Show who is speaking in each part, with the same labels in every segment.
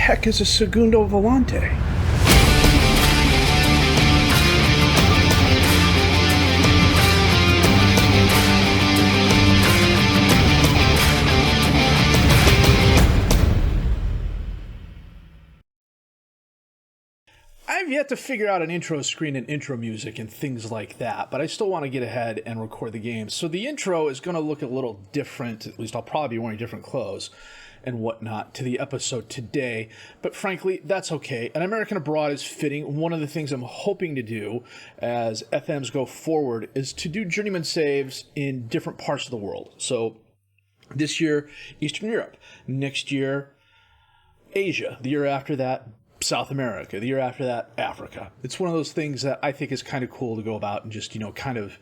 Speaker 1: heck is a segundo volante? I've yet to figure out an intro screen and intro music and things like that, but I still want to get ahead and record the game. So the intro is going to look a little different, at least I'll probably be wearing different clothes and whatnot to the episode today, but frankly, that's okay. An American Abroad is fitting. One of the things I'm hoping to do as FMs go forward is to do journeyman saves in different parts of the world. So this year, Eastern Europe. Next year, Asia. The year after that, South America. The year after that, Africa. It's one of those things that I think is kind of cool to go about and just, kind of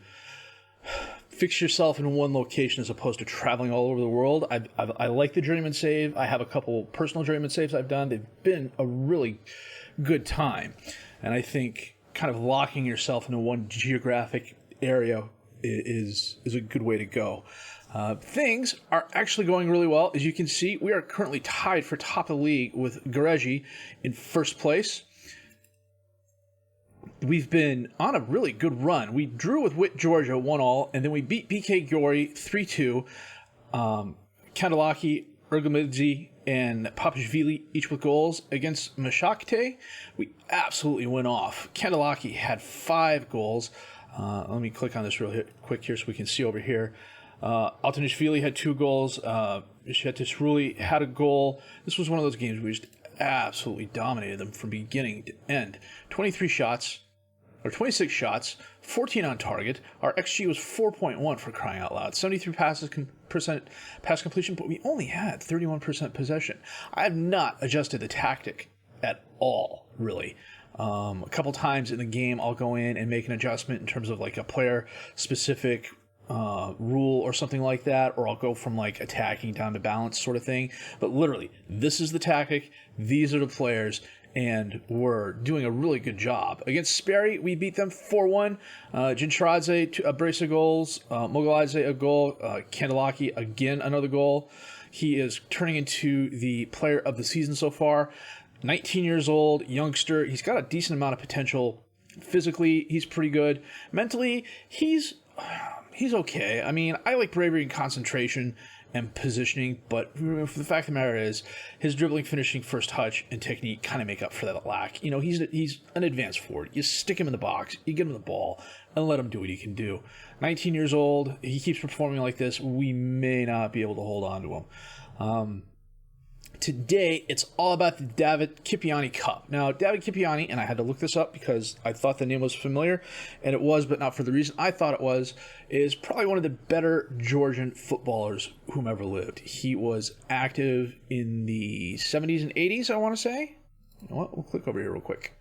Speaker 1: fix yourself in one location as opposed to traveling all over the world. I like the journeyman save. I have a couple personal journeyman saves I've done. They've been a really good time. And I think kind of locking yourself into one geographic area is a good way to go. Things are actually going really well. As you can see, we are currently tied for top of the league with Gareji in first place. We've been on a really good run. We drew with Witt, Georgia, 1-1, and then we beat BK Gori 3-2. Kandalaki, Ergamidze, and Papashvili each with goals. Against Mashakte, we absolutely went off. Kandalaki had 5 goals. Let me click on this real quick here so we can see over here. Altanishvili had 2 goals. Shetisruli had a goal. This was one of those games where we just absolutely dominated them from beginning to end. 26 shots, 14 on target. Our XG was 4.1 for crying out loud. 73% pass completion, but we only had 31% possession. I have not adjusted the tactic at all, really. A couple times in the game, I'll go in and make an adjustment in terms of like a player-specific rule or something like that, or I'll go from like attacking down to balance sort of thing. But literally, this is the tactic, these are the players, and we're doing a really good job. Against Sperry, we beat them 4-1. Jincharadze, a brace of goals. Mogaladze, a goal. Kandalaki, again, another goal. He is turning into the player of the season so far. 19 years old, youngster. He's got a decent amount of potential. Physically, he's pretty good. Mentally, he's okay. I mean, I like bravery and concentration and positioning, but the fact of the matter is his dribbling, finishing, first touch, and technique kind of make up for that lack. He's an advanced forward. You stick him in the box, you give him the ball, and let him do what he can do. 19 years old, he keeps performing like this, we may not be able to hold on to him. Today, it's all about the David Kipiani Cup. Now, David Kipiani, and I had to look this up because I thought the name was familiar, and it was, but not for the reason I thought it was, is probably one of the better Georgian footballers whom ever lived. He was active in the 70s and 80s, I want to say. You know what? We'll click over here real quick.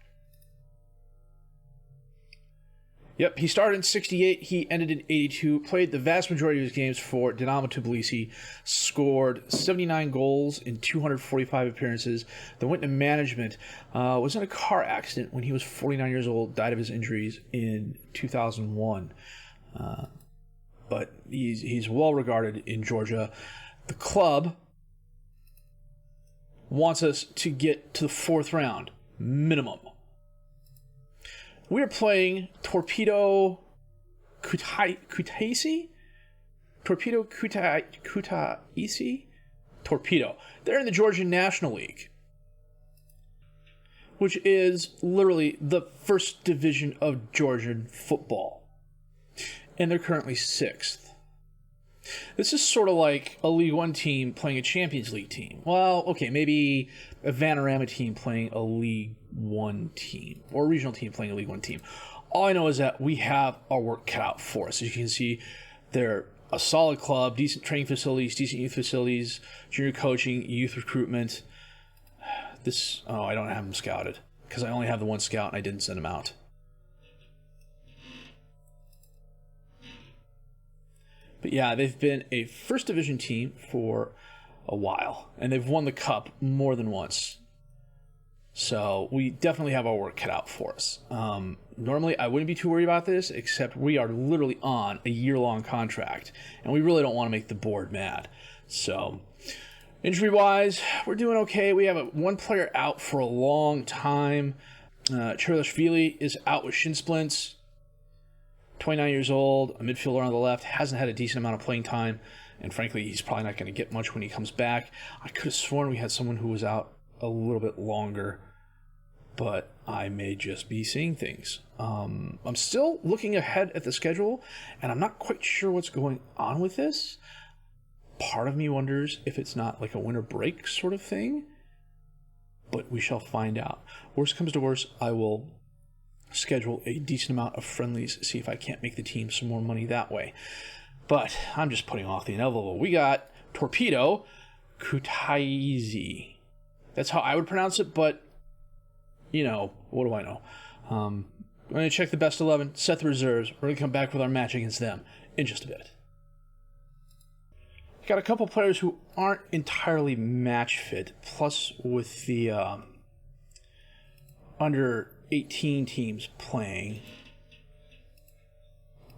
Speaker 1: Yep, he started in 68, he ended in 82, played the vast majority of his games for Dinamo Tbilisi, scored 79 goals in 245 appearances, then went into management, was in a car accident when he was 49 years old, died of his injuries in 2001. But he's well regarded in Georgia. The club wants us to get to the 4th round, minimum. We are playing Torpedo Kutaisi? Torpedo Kutaisi? Torpedo. They're in the Georgian National League, which is literally the first division of Georgian football. And they're currently 6th. This is sort of like a League One team playing a Champions League team. Well, okay, maybe a Vanarama team playing a League One team, or a regional team playing a League One team. All I know is that we have our work cut out for us. As you can see, they're a solid club, decent training facilities, decent youth facilities, junior coaching, youth recruitment. I don't have them scouted, because I only have the one scout and I didn't send them out. But yeah, they've been a first division team for a while, and they've won the cup more than once. So we definitely have our work cut out for us. Normally, I wouldn't be too worried about this, except we are literally on a year-long contract, and we really don't want to make the board mad. So Injury-wise, we're doing okay. We have one player out for a long time. Cherylashvili is out with shin splints. 29 years old, a midfielder on the left, hasn't had a decent amount of playing time, and frankly, he's probably not going to get much when he comes back. I could have sworn we had someone who was out a little bit longer, but I may just be seeing things. I'm still looking ahead at the schedule, and I'm not quite sure what's going on with this. Part of me wonders if it's not like a winter break sort of thing, but we shall find out. Worst comes to worst, I will schedule a decent amount of friendlies, see if I can't make the team some more money that way. But I'm just putting off the inevitable. We got Torpedo Kutaisi. That's how I would pronounce it, but, you know, what do I know? I'm going to check the best 11, set the reserves. We're going to come back with our match against them in just a bit. Got a couple players who aren't entirely match fit, plus with the under 18 teams playing,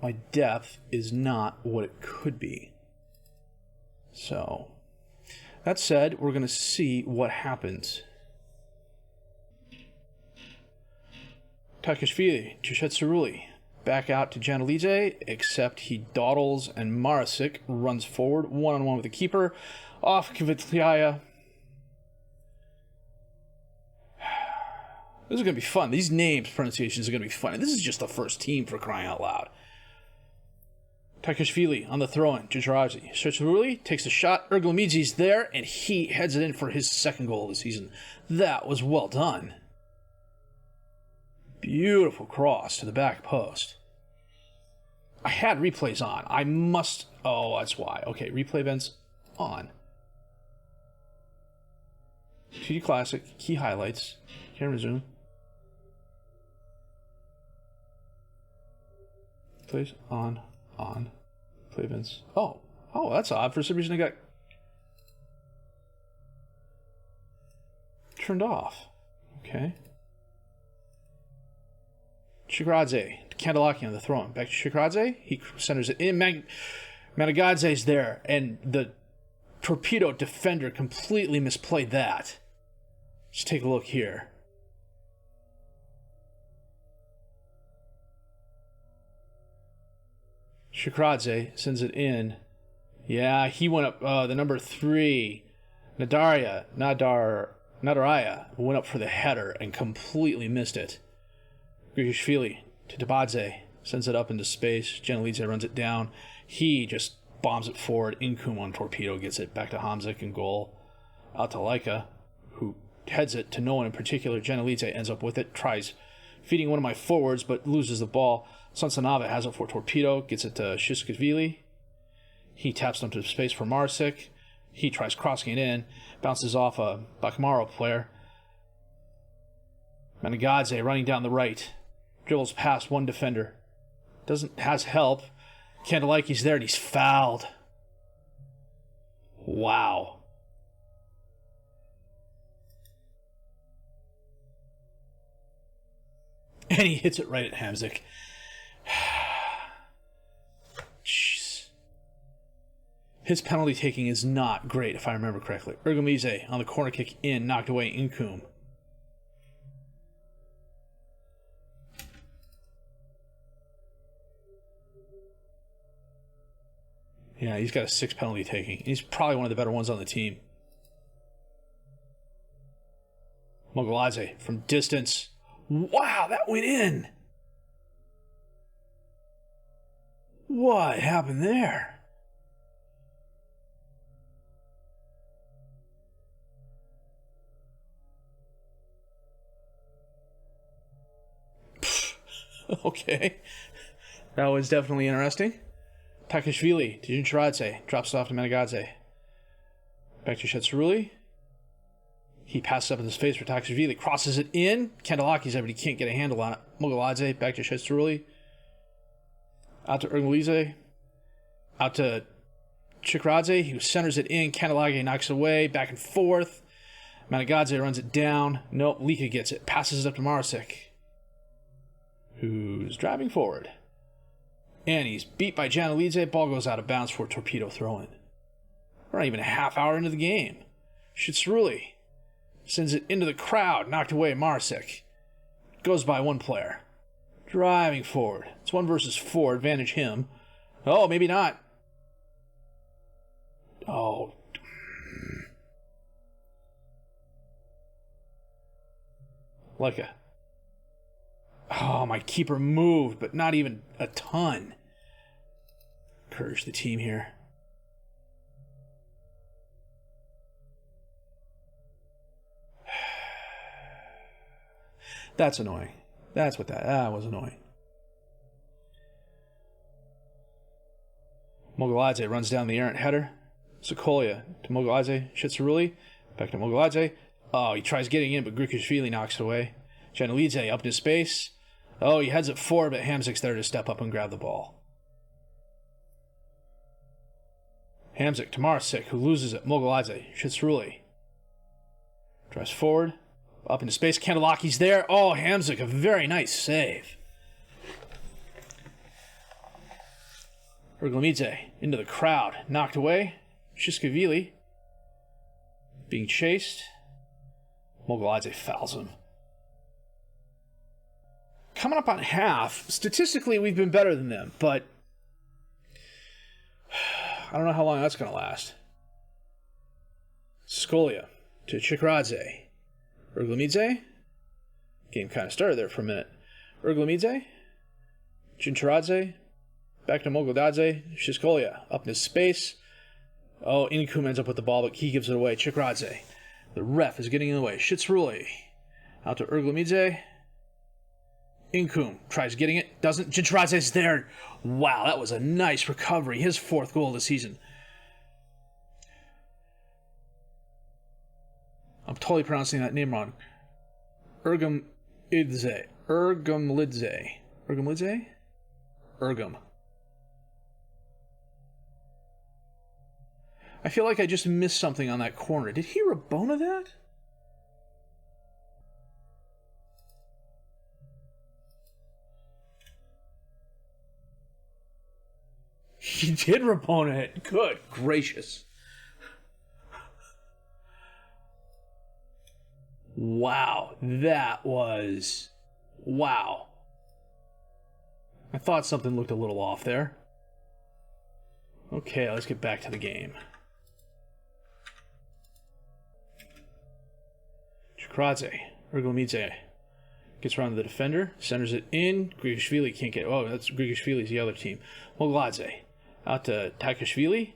Speaker 1: my depth is not what it could be. So, that said, we're going to see what happens. Takashvili, Cheshetsuruli. Back out to Janelidze, except he dawdles and Marasik runs forward, one-on-one with the keeper. Off Kvitliaya. This is going to be fun. These names, pronunciations are going to be fun. And this is just the first team, for crying out loud. Takashvili on the throw-in. Jujarazi. Shechuruli takes a shot. Ergulamidzi's there, and he heads it in for his second goal of the season. That was well done. Beautiful cross to the back post. I had replays on. I must... Oh, that's why. Okay, replay events on. TD Classic, key highlights. Can resume. Plays on. Play events. Oh, that's odd. For some reason I got turned off. Okay. Shikradze, Kandelaki on the throw-in. Back to Shikradze. He centers it in. Managadze's there, and the Torpedo defender completely misplayed that. Just take a look here. Shikradze sends it in. Yeah, he went up. The number 3, Nadaraya went up for the header and completely missed it. Grigashvili to Tabadze, sends it up into space. Janelidze runs it down. He just bombs it forward. Inkum on Torpedo gets it back to Hamzik in goal. Out to Laika, who heads it to no one in particular. Janelidze ends up with it, tries feeding one of my forwards, but loses the ball. Sansanava has it for Torpedo, gets it to Shishkashvili. He taps it into space for Marasik. He tries crossing it in, bounces off a Bakamaro player. Managadze running down the right. Dribbles past one defender. Has help. Kandelaiki's there and he's fouled. Wow. And he hits it right at Hamzik. Jeez. His penalty taking is not great, if I remember correctly. Ergulamidzic on the corner kick in, knocked away Inkum. Yeah, he's got a 6 penalty taking. He's probably one of the better ones on the team. Mogoladze from distance. Wow, that went in. What happened there? Okay. That was definitely interesting. Takashvili to Juncharadze. Drops it off to Managadze. Back to Shetsaruli. He passes up in his face for Takashvili. Crosses it in. Kandelaki's there, but he can't get a handle on it. Mogoladze back to Shetsaruli. Out to Ergulamidzic. Out to Chikradze, who centers it in. Kandelaki knocks it away. Back and forth. Managadze runs it down. Nope, Lika gets it. Passes it up to Marasik, who's driving forward. And he's beat by Janelidze. Ball goes out of bounds for a Torpedo throw-in. We're not even a half hour into the game. Shitsuruli sends it into the crowd. Knocked away. Marasek goes by one player. Driving forward. It's 1 versus 4. Advantage him. Oh, maybe not. Oh. Leica. Oh, my keeper moved, but not even a ton. Encourage the team here. That's annoying. That's what that was annoying. Mogoladze runs down the errant header. Sokolia to Mogoladze. Shitsuruli. Back to Mogoladze. Oh, he tries getting in, but Grikashvili knocks it away. Janelidze up into space. Oh, he heads it forward, but Hamzik's there to step up and grab the ball. Hamzik to Marasik, who loses it. Mogoladze. Shitsuruli drives forward. Up into space. Kandalaki's there. Oh, Hamzik, a very nice save. Urglamidze into the crowd. Knocked away. Shishkavili being chased. Mogoladze fouls him. Coming up on half, statistically we've been better than them, but I don't know how long that's going to last. Scolia to Chikradze. Urglamidze. Game kind of started there for a minute. Urglamidze. Chincharadze. Back to Mogoladze. Shishkolia up into space. Oh, Inkum ends up with the ball, but he gives it away. Chikradze. The ref is getting in the way. Shitsuruli. Out to Urglamidze. Inkum tries getting it. Doesn't. Chincharadze's there. Wow, that was a nice recovery. His 4th goal of the season. I'm totally pronouncing that name wrong. Urglamidze. Urglamidze. Urglamidze? Urgam. I feel like I just missed something on that corner. Did he Rabona that? He did Rabona it. Good gracious. Wow, that was... Wow. I thought something looked a little off there. Okay, let's get back to the game. Chikradze, Urglamidze gets around to the defender, centers it in. Grigashvili can't get... Oh, that's Grigashvili's the other team. Mogoladze out to Takashvili.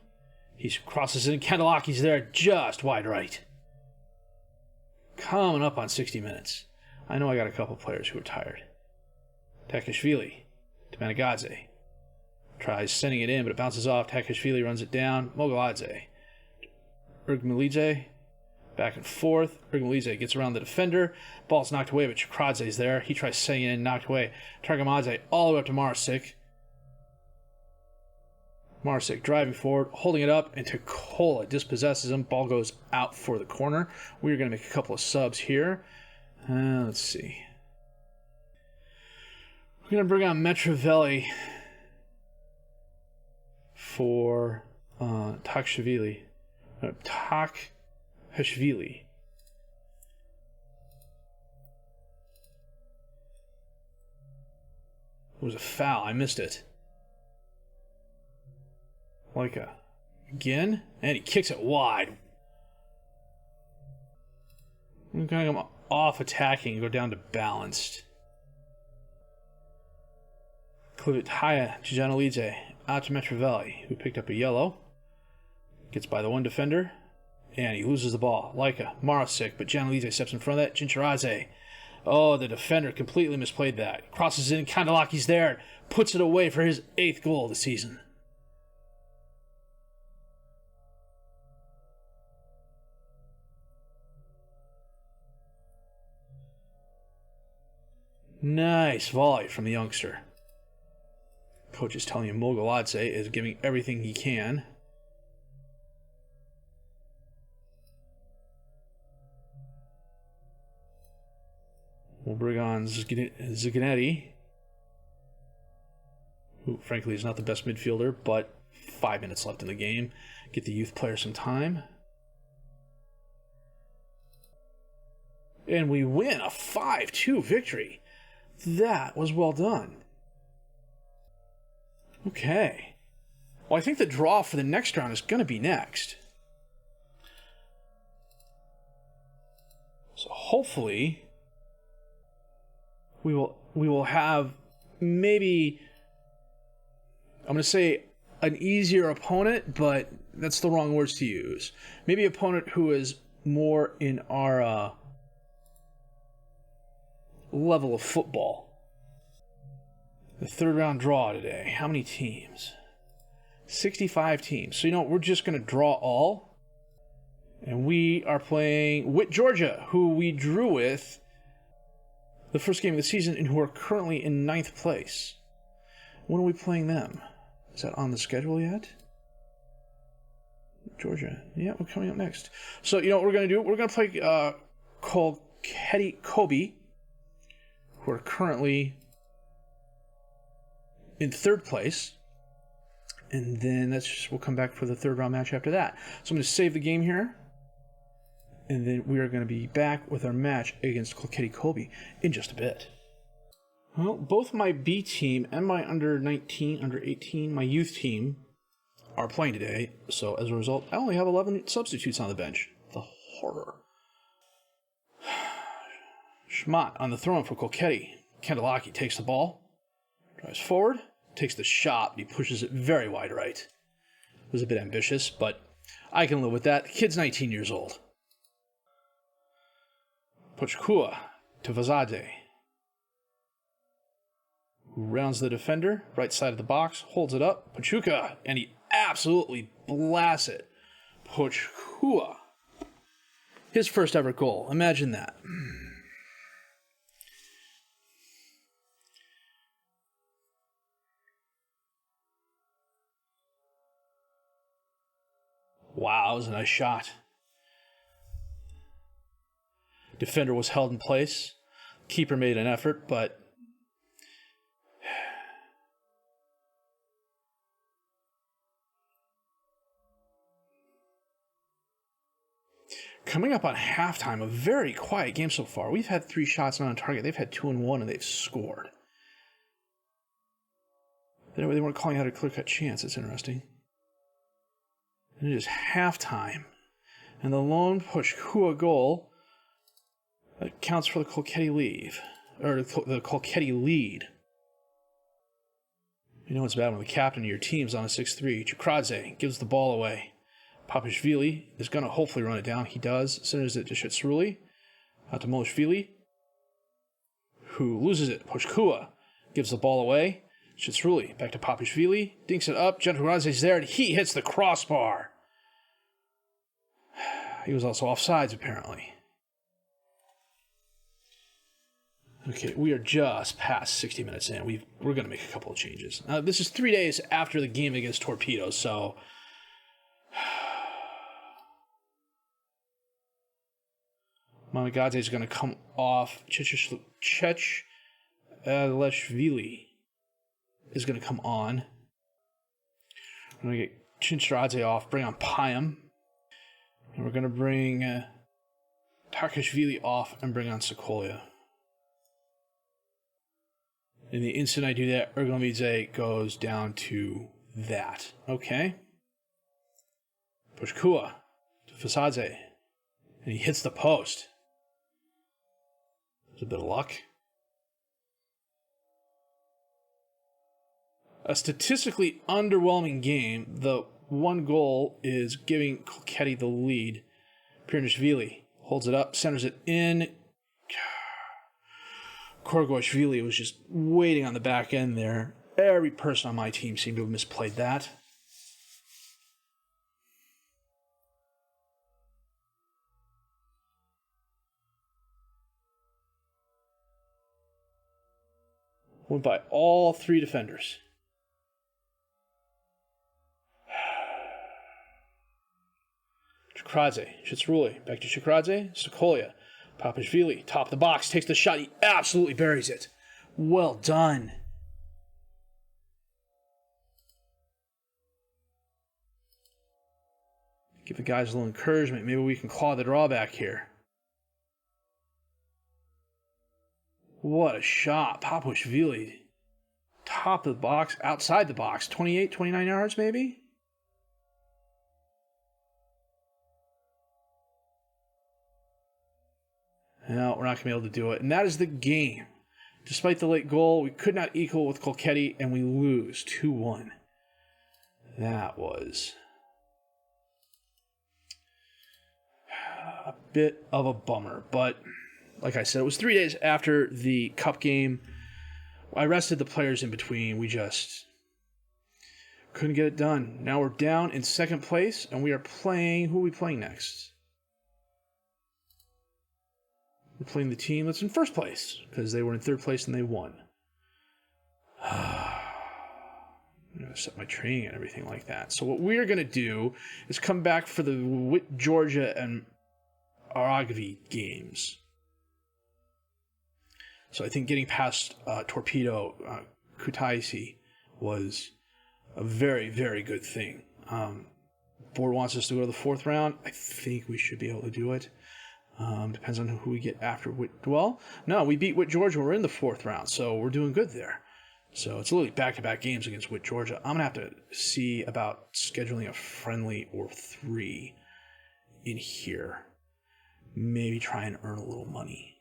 Speaker 1: He crosses in. Kandalaki's there just wide right. Coming up on 60 minutes. I know I got a couple players who are tired. Takashvili to Manigadze. Tries sending it in, but it bounces off. Takashvili runs it down. Mogoladze. Urglamidze. Back and forth. Urglamidze gets around the defender. Ball's knocked away, but Chikradze's there. He tries sending it in, knocked away. Targamadze all the way up to Marasik. Marasik driving forward, holding it up, and Tukola dispossesses him. Ball goes out for the corner. We're going to make a couple of subs here. Let's see. We're going to bring on Metrovelli for Takashvili. Takhashvili. It was a foul. I missed it. Leica. Again? And he kicks it wide. I'm going to come off attacking and go down to balanced. Klivitaya to Janelidze. Out to Metrovelli, who picked up a yellow. Gets by the one defender. And he loses the ball. Leica. Marasik, but Janelidze steps in front of that. Chincharadze. Oh, the defender completely misplayed that. Crosses in. Kandalaki's there. Puts it away for his 8th goal of the season. Nice volley from the youngster. Coach is telling him Mogoladze is giving everything he can. We'll bring on Ziganetti, who frankly is not the best midfielder, but 5 minutes left in the game. Get the youth player some time. And we win a 5-2 victory. That was well done. Okay. Well, I think the draw for the next round is going to be next. So hopefully we will have maybe, I'm going to say an easier opponent, but that's the wrong words to use. Maybe an opponent who is more in our level of football. The third round draw today. How many teams? 65 teams. So, we're just going to draw all. And we are playing Witt, Georgia, who we drew with the first game of the season and who are currently in 9th place. When are we playing them? Is that on the schedule yet? Georgia. Yeah, we're coming up next. So, what we're going to do? We're going to play Colquette Kobe, who are currently in 3rd place. And then we'll come back for the 3rd round match after that. So I'm going to save the game here. And then we are going to be back with our match against Colquette Kobe in just a bit. Well, both my B team and my under 19, under 18, my youth team are playing today. So as a result, I only have 11 substitutes on the bench. The horror. Schmott on the throw-in for Colquette. Kandelaki takes the ball, drives forward, takes the shot, but he pushes it very wide right. It was a bit ambitious, but I can live with that. The kid's 19 years old. Pochkua to Vazade, who rounds the defender, right side of the box, holds it up. Pachuca, and he absolutely blasts it. Pochkua. His first ever goal. Imagine that. Wow, that was a nice shot. Defender was held in place. Keeper made an effort, but coming up on halftime, a very quiet game so far. We've had 3 shots not on target. They've had 2 and 1, and they've scored. They weren't calling out a clear-cut chance. It's interesting. And it is halftime. And the lone Pochkua goal counts for the Colquette lead. Or the Colquette lead. It's bad when the captain of your team's on a 6-3. Chikradze gives the ball away. Papashvili is going to hopefully run it down. He does. Sends it to Shitsruli. Out to Molishvili, who loses it. Pochkua gives the ball away. Shitsruli back to Papashvili. Dinks it up. Chikradze's there, and he hits the crossbar. He was also offsides, apparently. Okay, we are just past 60 minutes in. We're going to make a couple of changes. This is 3 days after the game against Torpedoes, so Mamigadze is going to come off. Leshvili is going to come on. We're going to get Chinchradze off, bring on Payam. And we're going to bring Takashvili off and bring on Sokolia. And the instant I do that, Ergonomidze goes down to that. Okay. Pochkua to Fasadze. And he hits the post. There's a bit of luck. A statistically underwhelming game. The one goal is giving Colquette the lead. Pirnishvili holds it up, centers it in. Korgoishvili was just waiting on the back end there. Every person on my team seemed to have misplayed that. Went by all 3 defenders. Chikradze, Shitsruli, back to Chikradze, Sokolia. Papashvili, top of the box, takes the shot. He absolutely buries it. Well done. Give the guys a little encouragement. Maybe we can claw the draw back here. What a shot. Papuashvili. Top of the box, outside the box. 28, 29 yards maybe? No, we're not going to be able to do it. And that is the game. Despite the late goal, we could not equal with Colchetti, and we lose 2-1. That was a bit of a bummer. But, like I said, it was 3 days after the Cup game. I rested the players in between. We just couldn't get it done. Now we're down in second place, and we are playing... Who are we playing next? We're playing the team that's in first place, because they were in third place and they won. I'm going to set my training and everything like that. So what we're going to do is come back for the Georgia and Aragvi games. So I think getting past Torpedo Kutaisi was a very, very good thing. Board wants us to go to the fourth round. I think we should be able to do it. Depends on who we get after. Well, no, we beat Witt Georgia. We're in the fourth round, so we're doing good there. So it's literally back-to-back games against Witt Georgia. I'm going to have to see about scheduling a friendly or 3 in here. Maybe try and earn a little money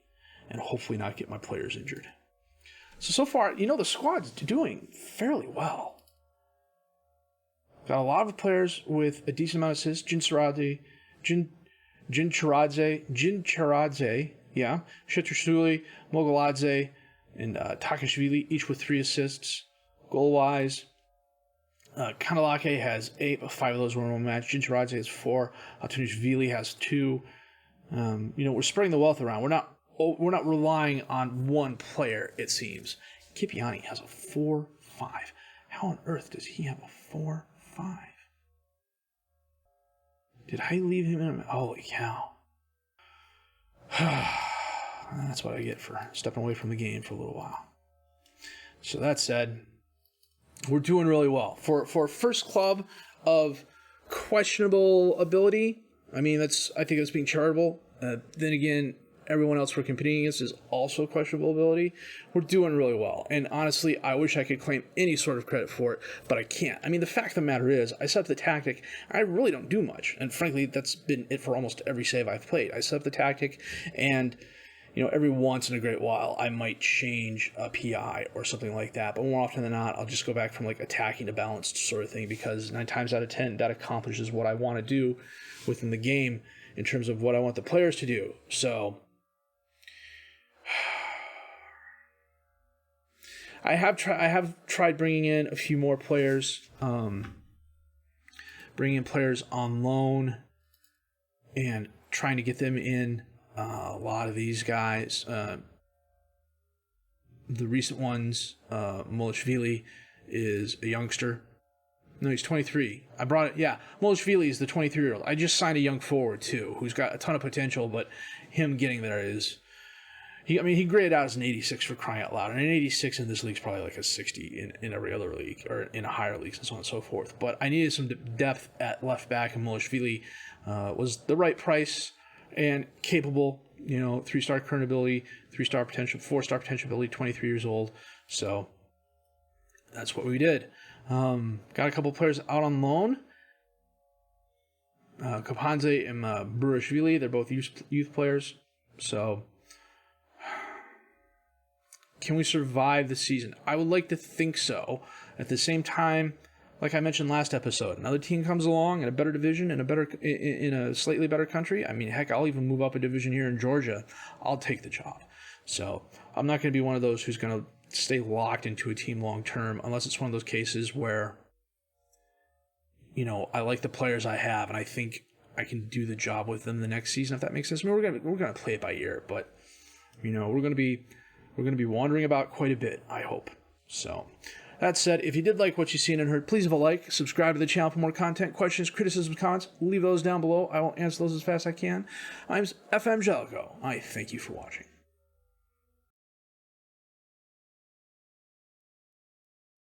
Speaker 1: and hopefully not get my players injured. So far, the squad's doing fairly well. Got a lot of players with a decent amount of assists. Jin Charadze, yeah, Shetrashvili, Mogoladze, and Takashvili, each with 3 assists. Goal-wise, Kanalake has 8, but 5 of those were in one match. Jin Charadze has 4. Atunishvili has 2. We're spreading the wealth around. We're not relying on one player, it seems. Kipiani has a 4-5. How on earth does he have a 4-5? Did I leave him in? Holy cow. That's what I get for stepping away from the game for a little while. So that said, we're doing really well. For a first club of questionable ability, I think that's being charitable. Then again, everyone else we're competing against is also questionable ability. We're doing really well. And honestly, I wish I could claim any sort of credit for it, but I can't. The fact of the matter is, I set up the tactic, I really don't do much. And frankly, that's been it for almost every save I've played. I set up the tactic, and every once in a great while, I might change a PI or something like that. But more often than not, I'll just go back from attacking to balanced sort of thing, because 9 times out of 10, that accomplishes what I want to do within the game in terms of what I want the players to do. So I have tried bringing in a few more players, bringing in players on loan and trying to get them in. A lot of these guys, the recent ones, Mulishvili is a youngster. No, he's 23. I brought it. Yeah, Mulishvili is the 23-year-old. I just signed a young forward too, who's got a ton of potential, but him getting there is. He graded out as an 86 for crying out loud. And an 86 in this league is probably like a 60 in every other league, or in a higher leagues and so on and so forth. But I needed some depth at left back, and Mulishvili was the right price and capable. 3-star current ability, 3-star potential, 4-star potential ability, 23 years old. So that's what we did. Got a couple players out on loan. Kapanze and Burashvili, they're both youth players. So can we survive the season? I would like to think so. At the same time, like I mentioned last episode, another team comes along in a better division, in a slightly better country. Heck, I'll even move up a division here in Georgia. I'll take the job. So I'm not going to be one of those who's going to stay locked into a team long term, unless it's one of those cases where, I like the players I have, and I think I can do the job with them the next season, if that makes sense. We're gonna play it by ear, but we're gonna be wandering about quite a bit, I hope. So that said, if you did like what you've seen and heard, please leave a like, subscribe to the channel for more content, questions, criticisms, comments, leave those down below. I will answer those as fast as I can. I'm FM Jellico. I thank you for watching.